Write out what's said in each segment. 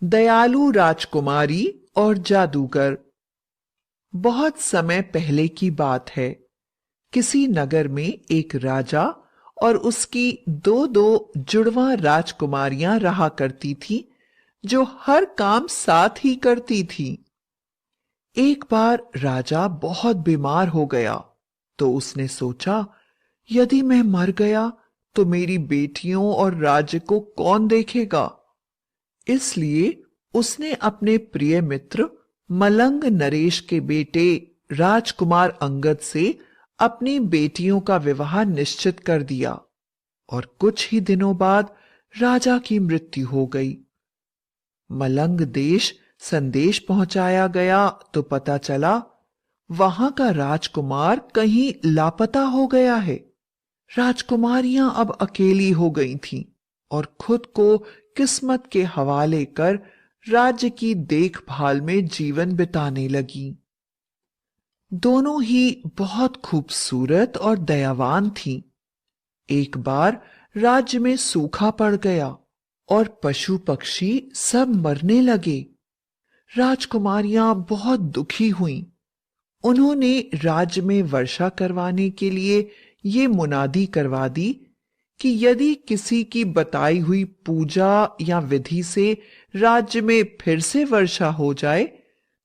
दयालु राजकुमारी और जादूगर। बहुत समय पहले की बात है। किसी नगर में एक राजा और उसकी दो दो जुड़वा राजकुमारियां रहा करती थी, जो हर काम साथ ही करती थी। एक बार राजा बहुत बीमार हो गया, तो उसने सोचा, यदि मैं मर गया तो मेरी बेटियों और राज्य को कौन देखेगा। इसलिए उसने अपने प्रिय मित्र मलंग नरेश के बेटे राजकुमार अंगद से अपनी बेटियों का विवाह निश्चित कर दिया और कुछ ही दिनों बाद राजा की मृत्यु हो गई। मलंग देश संदेश पहुंचाया गया तो पता चला वहां का राजकुमार कहीं लापता हो गया है। राजकुमारियां अब अकेली हो गई थीं और खुद को किस्मत के हवाले कर राज्य की देखभाल में जीवन बिताने लगी। दोनों ही बहुत खूबसूरत और दयावान थीं। एक बार राज्य में सूखा पड़ गया और पशु पक्षी सब मरने लगे। राजकुमारियां बहुत दुखी हुईं। उन्होंने राज्य में वर्षा करवाने के लिए ये मुनादी करवा दी कि यदि किसी की बताई हुई पूजा या विधि से राज्य में फिर से वर्षा हो जाए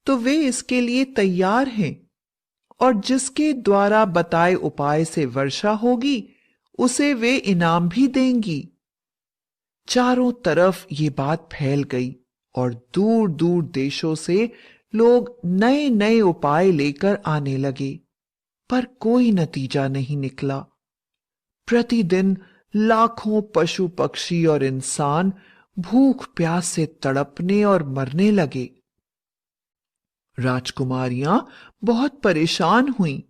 तो वे इसके लिए तैयार हैं, और जिसके द्वारा बताए उपाय से वर्षा होगी उसे वे इनाम भी देंगी। चारों तरफ ये बात फैल गई और दूर दूर देशों से लोग नए नए उपाय लेकर आने लगे, पर कोई नतीजा नहीं निकला। प्रतिदिन लाखों पशु पक्षी और इंसान भूख प्यास से तड़पने और मरने लगे। राजकुमारियां बहुत परेशान हुईं।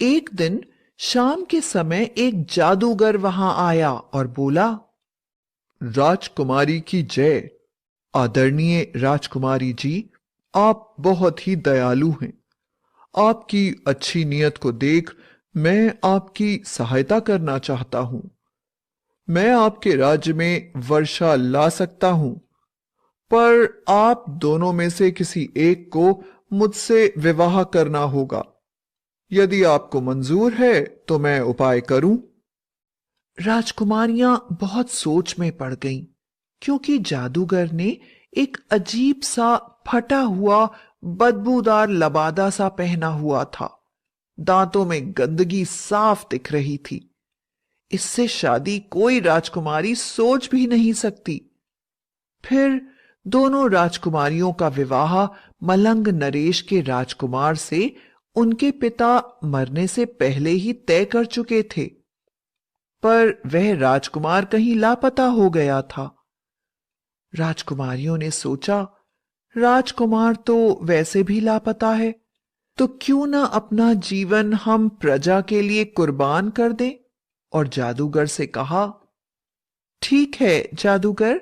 एक दिन शाम के समय एक जादूगर वहां आया और बोला, राजकुमारी की जय। आदरणीय राजकुमारी जी, आप बहुत ही दयालु हैं। आपकी अच्छी नीयत को देख मैं आपकी सहायता करना चाहता हूं। मैं आपके राज्य में वर्षा ला सकता हूं, पर आप दोनों में से किसी एक को मुझसे विवाह करना होगा। यदि आपको मंजूर है तो मैं उपाय करूं। राजकुमारियां बहुत सोच में पड़ गईं, क्योंकि जादूगर ने एक अजीब सा फटा हुआ बदबूदार लबादा सा पहना हुआ था। दांतों में गंदगी साफ दिख रही थी। इससे शादी कोई राजकुमारी सोच भी नहीं सकती। फिर दोनों राजकुमारियों का विवाह मलंग नरेश के राजकुमार से उनके पिता मरने से पहले ही तय कर चुके थे, पर वह राजकुमार कहीं लापता हो गया था। राजकुमारियों ने सोचा, राजकुमार तो वैसे भी लापता है, तो क्यों ना अपना जीवन हम प्रजा के लिए कुर्बान कर दें। और जादूगर से कहा, ठीक है जादूगर,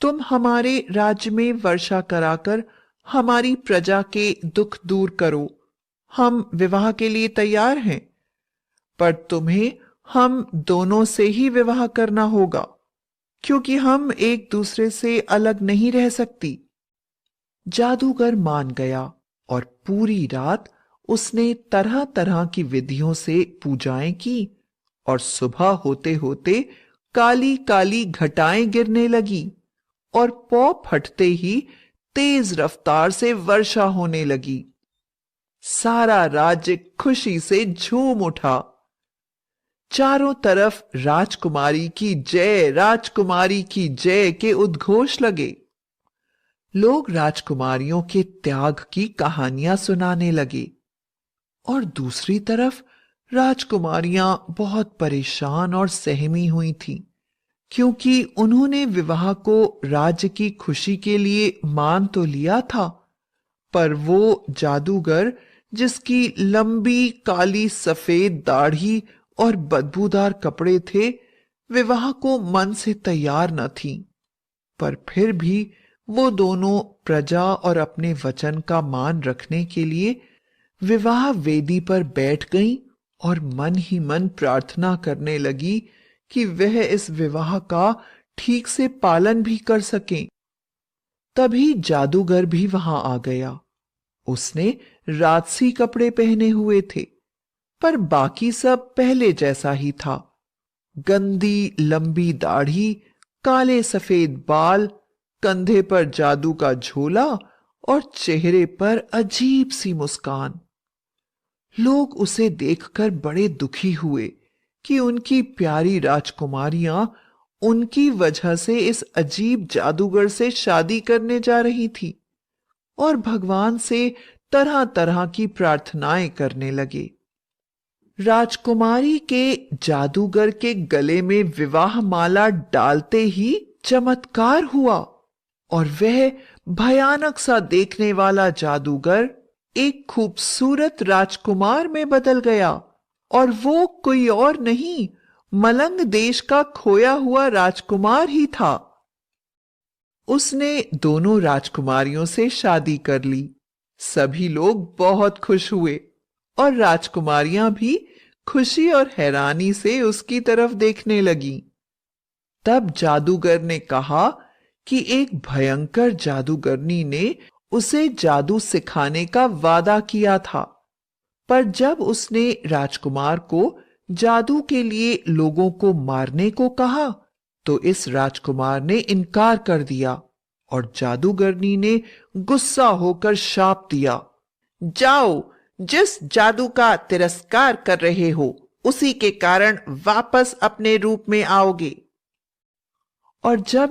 तुम हमारे राज्य में वर्षा कराकर हमारी प्रजा के दुख दूर करो। हम विवाह के लिए तैयार हैं, पर तुम्हें हम दोनों से ही विवाह करना होगा, क्योंकि हम एक दूसरे से अलग नहीं रह सकती। जादूगर मान गया और पूरी रात उसने तरह तरह की विधियों से पूजाएं की, और सुबह होते होते काली काली घटाएं गिरने लगी और पौ फटते ही तेज रफ्तार से वर्षा होने लगी। सारा राज्य खुशी से झूम उठा। चारों तरफ राजकुमारी की जय, राजकुमारी की जय के उद्घोष लगे। लोग राजकुमारियों के त्याग की कहानियां सुनाने लगे, और दूसरी तरफ राजकुमारियां बहुत परेशान और सहमी हुई थीं, क्योंकि उन्होंने विवाह को राज्य की खुशी के लिए मान तो लिया था, पर वो जादूगर जिसकी लंबी काली सफेद दाढ़ी और बदबूदार कपड़े थे, विवाह को मन से तैयार न थी। पर फिर भी वो दोनों प्रजा और अपने वचन का मान रखने के लिए विवाह वेदी पर बैठ गईं और मन ही मन प्रार्थना करने लगी कि वह इस विवाह का ठीक से पालन भी कर सकें। तभी जादूगर भी वहां आ गया। उसने राजसी कपड़े पहने हुए थे, पर बाकी सब पहले जैसा ही था। गंदी लंबी दाढ़ी, काले सफेद बाल, कंधे पर जादू का झोला और चेहरे पर अजीब सी मुस्कान। लोग उसे देखकर बड़े दुखी हुए कि उनकी प्यारी राजकुमारियां उनकी वजह से इस अजीब जादूगर से शादी करने जा रही थी, और भगवान से तरह तरह की प्रार्थनाएं करने लगे। राजकुमारी के जादूगर के गले में विवाह माला डालते ही चमत्कार हुआ, और वह भयानक सा देखने वाला जादूगर एक खूबसूरत राजकुमार में बदल गया। और वो कोई और नहीं, मलंग देश का खोया हुआ राजकुमार ही था। उसने दोनों राजकुमारियों से शादी कर ली। सभी लोग बहुत खुश हुए, और राजकुमारियां भी खुशी और हैरानी से उसकी तरफ देखने लगीं। तब जादूगर ने कहा कि एक भयंकर जादूगरनी ने उसे जादू सिखाने का वादा किया था, पर जब उसने राजकुमार को जादू के लिए लोगों को मारने को कहा, तो इस राजकुमार ने इनकार कर दिया, और जादूगरनी ने गुस्सा होकर शाप दिया, जाओ, जिस जादू का तिरस्कार कर रहे हो उसी के कारण वापस अपने रूप में आओगे। और जब